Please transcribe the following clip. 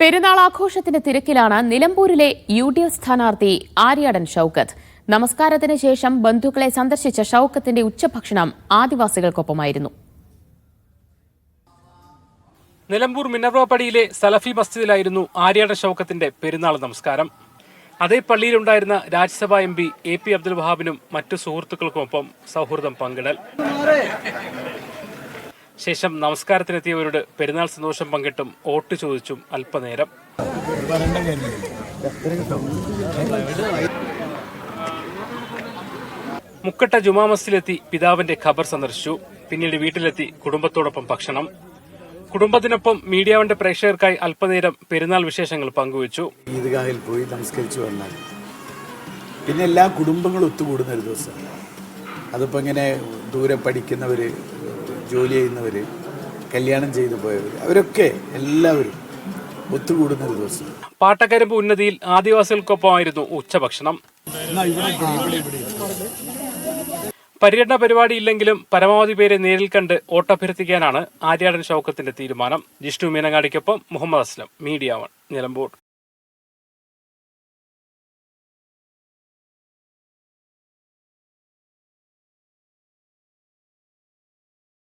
പെരുന്നാൾ ആഘോഷത്തിന്റെ തിരക്കിലാണ് നിലമ്പൂരിലെ UDF സ്ഥാനാർത്ഥി ആര്യാടൻ ഷൌക്കത്ത്. നമസ്കാരത്തിന് ശേഷം ബന്ധുക്കളെ സന്ദർശിച്ച ഷൌക്കത്തിന്റെ ഉച്ചഭക്ഷണം ആദിവാസികൾക്കൊപ്പമായിരുന്നു. നിലമ്പൂർ മിനർവാപടിയിലെ സലഫി മസ്ജിദിലായിരുന്നു ആര്യാടൻ ഷൌക്കത്തിന്റെ പെരുന്നാൾ നമസ്കാരം. അതേ പള്ളിയിലുണ്ടായിരുന്ന രാജ്യസഭാ MP AP അബ്ദുൽ വഹാബിനും മറ്റു സുഹൃത്തുക്കൾക്കുമൊപ്പം സൗഹൃദം പങ്കിടൽ. ശേഷം നമസ്കാരത്തിനെത്തിയവരോട് പെരുന്നാൾ സന്തോഷം പങ്കിട്ടും വോട്ട് ചോദിച്ചും അല്പനേരം. മുക്കട്ട ജുമാ മസ്ജിദിലെത്തി പിതാവിന്റെ ഖബർ സന്ദർശിച്ചു. പിന്നീട് വീട്ടിലെത്തി കുടുംബത്തോടൊപ്പം ഭക്ഷണം. കുടുംബത്തിനൊപ്പം മീഡിയ വന്റെ പ്രേക്ഷകർക്കായി അല്പനേരം പെരുന്നാൾ വിശേഷങ്ങൾ പങ്കുവച്ചു. ഈദ്ഗാഹിൽ പോയി നമസ്കരിച്ചു വന്നാൽ പിന്നെ എല്ലാ കുടുംബങ്ങളും ഒത്തുകൂടുന്ന ഒരു ദിവസം. അതിപ്പോൾ ഇങ്ങനെ ദൂരെ പഠിക്കുന്നവർ, ജോലി ചെയ്യുന്നവർ, കല്യാണം ചെയ്തു പോയവർ, അവരൊക്കെ എല്ലാവരും ഒത്തുകൂടുന്ന ഒരു ദിവസം. പാട്ടക്കരമ്പ് ഉന്നതിയിൽ ആദിവാസികൾക്കൊപ്പമായിരുന്നു ഉച്ചഭക്ഷണം. പര്യടന പരിപാടിയില്ലെങ്കിലും പരമാവധി പേരെ നേരിൽ കണ്ട് വോട്ടഭ്യർത്ഥിക്കാനാണ് ആര്യാടൻ ഷൌക്കത്തിന്റെ തീരുമാനം. ജിഷ്ണു മീനങ്ങാടിക്കൊപ്പം മുഹമ്മദ് അസ്ലം, മീഡിയ 1, നിലമ്പൂർ.